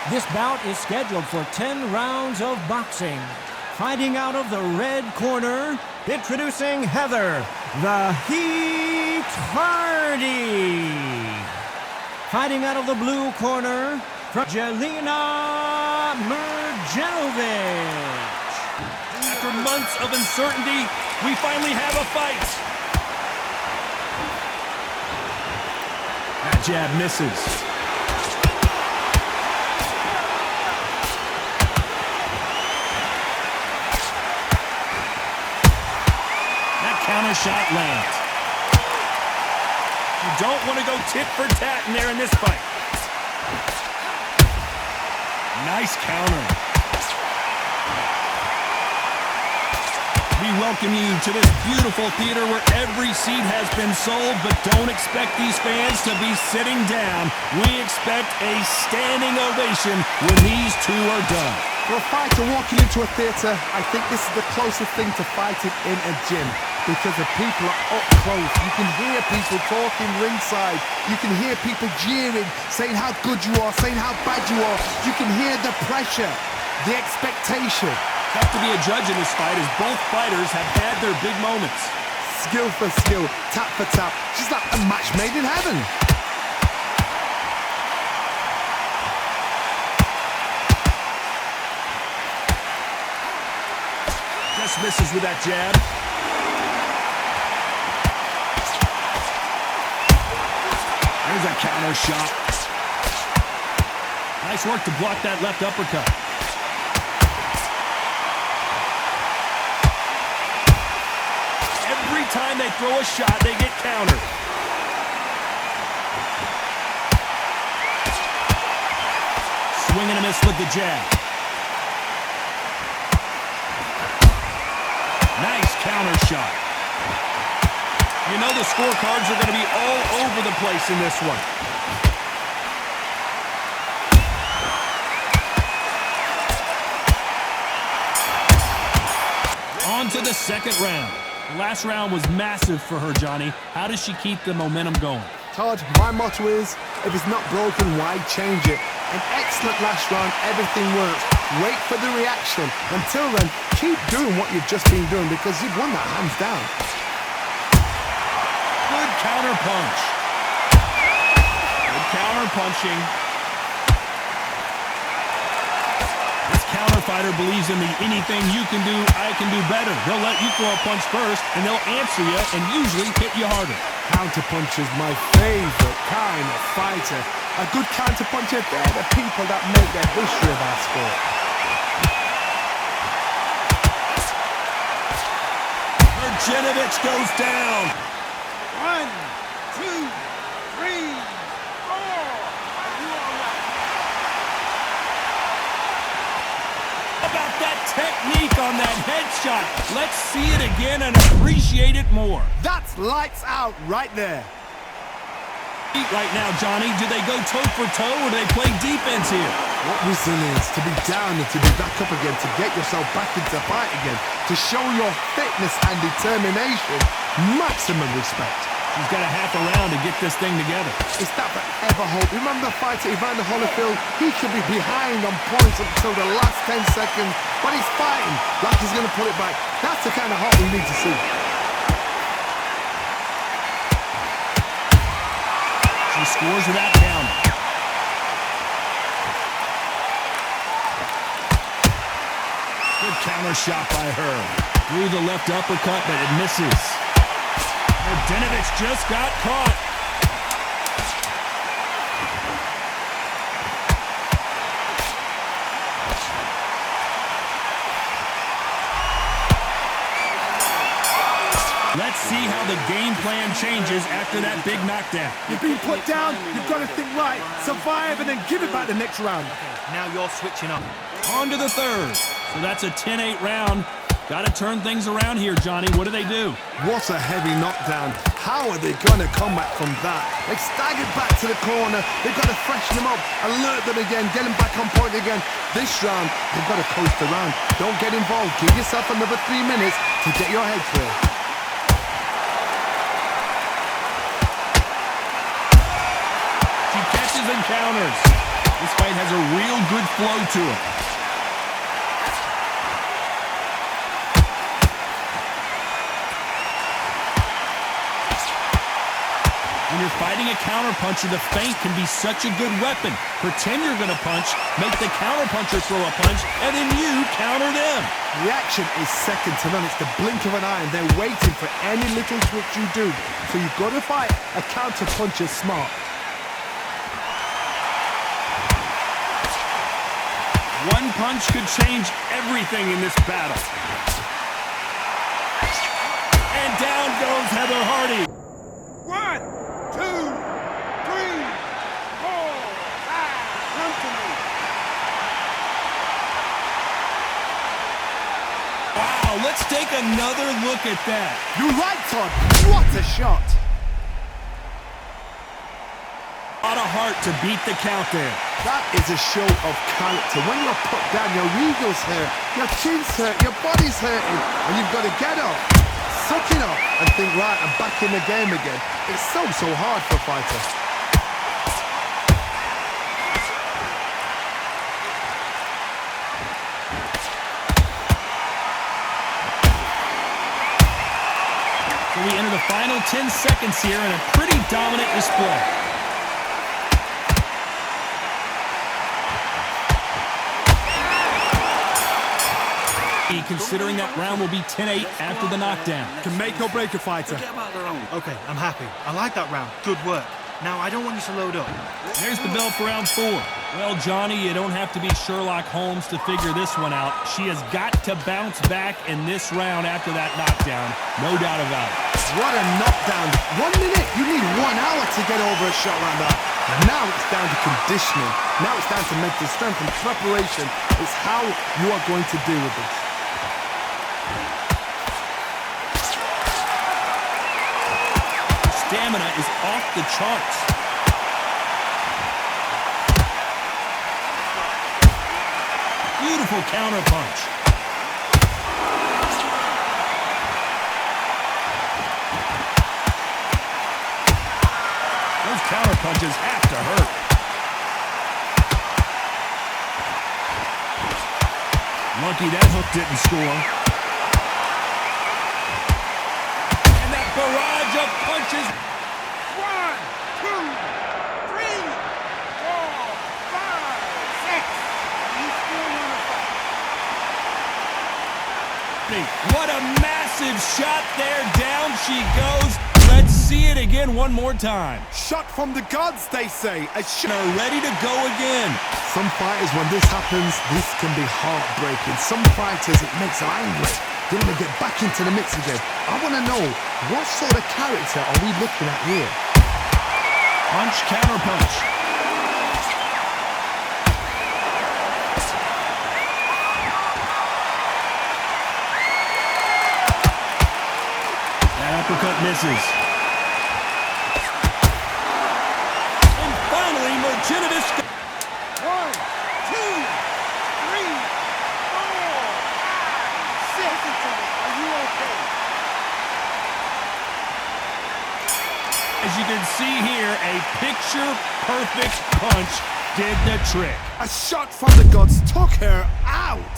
This bout is scheduled for 10 rounds of boxing. Fighting out of the red corner, introducing Heather, the Heat Hardy. Fighting out of the blue corner, from Jelena Mrdjenovich. After months of uncertainty, we finally have a fight. That jab misses. Counter shot lands. You don't want to go tit for tat in there in this fight. Nice counter. We welcome you to this beautiful theater where every seat has been sold, but don't expect these fans to be sitting down. We expect a standing ovation when these two are done. For a fighter walking into a theater, I think this is the closest thing to fighting in a gym. Because the people are up close. You can hear people talking ringside. You can hear people jeering, saying how good you are, saying how bad you are. You can hear the pressure, the expectation. Tough to be a judge in this fight as both fighters have had their big moments. Skill for skill, tap for tap. Just like a match made in heaven. Just misses with that jab. There's a counter shot. Nice work to block that left uppercut. Every time they throw a shot, they get countered. Swing and a miss with the jab. Nice counter shot. You know the scorecards are going to be all over the place in this one. On to the second round. The last round was massive for her, Johnny. How does she keep the momentum going? Todd, my motto is, if it's not broken, why change it? An excellent last round, everything works. Wait for the reaction. Until then, keep doing what you've just been doing because you've won that hands down. Good counter punch. Good counter punching. This counter fighter believes in the anything you can do, I can do better. They'll let you throw a punch first, and they'll answer you and usually hit you harder. Counter punch is my favorite kind of fighter. A good counter puncher, they're the people that make the history of our sport. Mrdjenovich goes down. 1, 2, 3, 4. How about that technique on that headshot? Let's see it again and appreciate it more. That's lights out right there. Right now, Johnny, do they go toe for toe or do they play defense here? What resilience to be down and to be back up again, to get yourself back into fight again, to show your fitness and determination. Maximum respect. She's got a half a round to get this thing together. It's that forever hope. Remember the fighter Evander Holyfield? He could be behind on points until the last 10 seconds, but he's fighting like he's going to pull it back. That's the kind of hope we need to see. She scores without counting. Good counter shot by her. Through the left uppercut, but it misses. Mrdjenovich just got caught. Let's see how the game plan changes after that big knockdown. You've been put down, you've got to think right, survive and then give it back the next round. Now you're switching up. On to the third. So that's a 10-8 round. Got to turn things around here, Johnny. What do they do? What a heavy knockdown. How are they going to come back from that? They staggered back to the corner. They've got to freshen them up, alert them again, get them back on point again. This round, they've got to coast around. Don't get involved. Give yourself another 3 minutes to get your head clear. She catches and counters. This fight has a real good flow to it. When you're fighting a counterpuncher, the feint can be such a good weapon. Pretend you're going to punch, make the counterpuncher throw a punch, and then you counter them. Reaction is second to none. It's the blink of an eye, and they're waiting for any little twitch you do. So you've got to fight a counterpuncher smart. One punch could change everything in this battle. And down goes Heather Hardy. 1, 2, 3, 4, 5. Come to me. Wow, let's take another look at that. You're right, Todd. What a shot. A lot of heart to beat the count there. That is a show of character. When you're put down, your ego's hurt, your chin's hurt, your body's hurting, and you've got to get up, suck it up, and think, right, I'm back in the game again. It's so hard for a fighter. So we enter the final 10 seconds here in a pretty dominant display. Considering that round will be 10-8 after the knockdown. Can make or break a fighter. Okay, I'm happy. I like that round. Good work. Now, I don't want you to load up. There's the bell for round 4. Well, Johnny, you don't have to be Sherlock Holmes to figure this one out. She has got to bounce back in this round after that knockdown. No doubt about it. What a knockdown. 1 minute. You need 1 hour to get over a shot like that. Now it's down to conditioning. Now it's down to mental strength and preparation. It's how you are going to deal with this. Stamina is off the charts. Beautiful counter punch. Those counter punches have to hurt. Lucky that hook didn't score. And that barrage of punches. 1, 2, 3, 4, 5, 6. You still want to fight. What a massive shot there. Down she goes. Let's see it again one more time. Shot from the gods, they say. A shot. Are ready to go again. Some fighters, when this happens, this can be heartbreaking. Some fighters, it makes them angry. They want to get back into the mix again. I want to know, what sort of character are we looking at here? Punch, counter punch. That uppercut misses. And finally, Mrdjenovich. 1, 2, 3, 4, 5, 6. Are you okay? As you can see here, a picture-perfect punch did the trick. A shot from the gods took her out.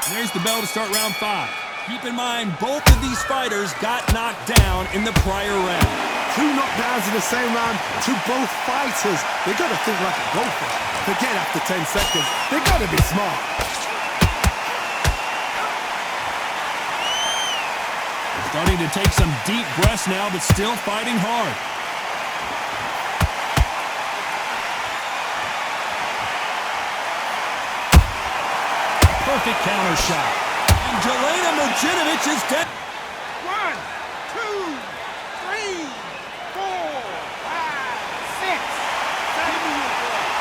There's the bell to start round 5. Keep in mind, both of these fighters got knocked down in the prior round. 2 knockdowns in the same round to both fighters. They got to think like a golfer. Forget after 10 seconds. They got to be smart. Starting to take some deep breaths now, but still fighting hard. Perfect counter shot. And Jelena Mrdjenovich is dead. 1, 2, 3, 4, 5, 6. 7 minutes left.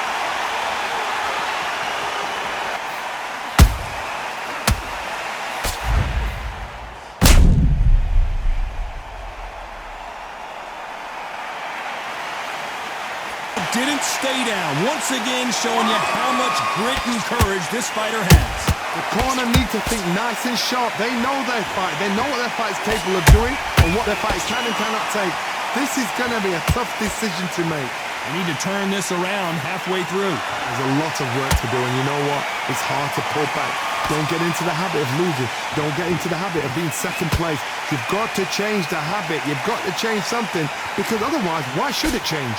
Didn't stay down. Once again, showing you how much grit and courage this fighter has. The corner need to think nice and sharp. They know their fight. They know what their fight is capable of doing and what their fight can and cannot take. This is going to be a tough decision to make. They need to turn this around halfway through. There's a lot of work to do, and you know what? It's hard to pull back. Don't get into the habit of losing. Don't get into the habit of being second place. You've got to change the habit. You've got to change something, because otherwise, why should it change?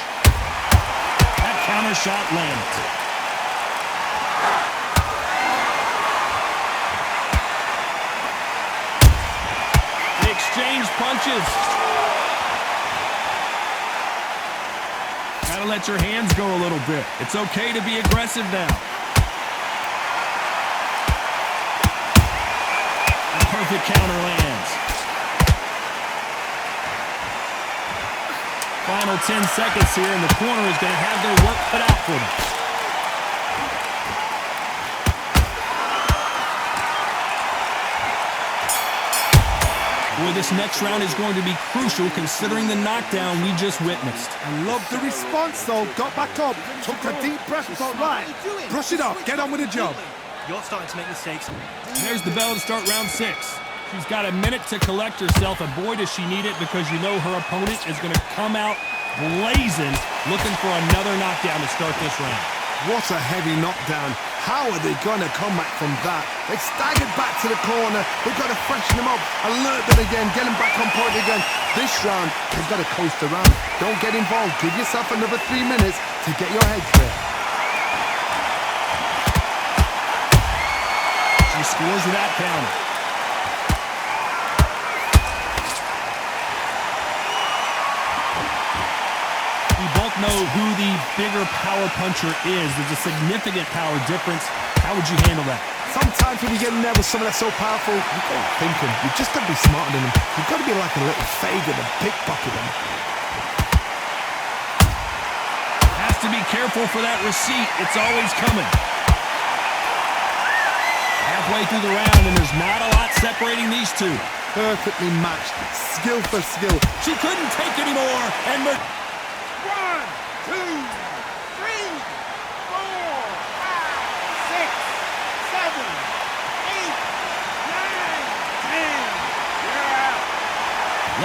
That counter shot lands. They exchange punches. Gotta let your hands go a little bit. It's okay to be aggressive now. A perfect counter lands. Final 10 seconds here, and the corner is going to have their work cut out for them. Boy, this next round is going to be crucial considering the knockdown we just witnessed. I love the response, though. Got back up, took a deep breath, thought, right, brush it off, get on with the job. You're starting to make mistakes. There's the bell to start round 6. She's got a minute to collect herself, and boy, does she need it, because you know her opponent is going to come out blazing, looking for another knockdown to start this round. What a heavy knockdown. How are they going to come back from that? They staggered back to the corner. They've got to freshen them up, alert them again, get them back on point again. This round, they've got to coast around. Don't get involved. Give yourself another 3 minutes to get your head clear. She scores with that counter. We both know who the bigger power puncher is. There's a significant power difference. How would you handle that? Sometimes when you get in there with someone that's so powerful, you got to think him. You've just got to be smarter than him. You've got to be like a little Fagan and pickpocket him. Has to be careful for that receipt. It's always coming. Halfway through the round, and there's not a lot separating these two. Perfectly matched, skill for skill. She couldn't take anymore, and 1, 2, 3, 4, 5, 6, 7, 8, 9, 10. You're out.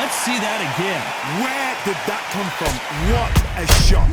let's see that again. Where did that come from? What a shot.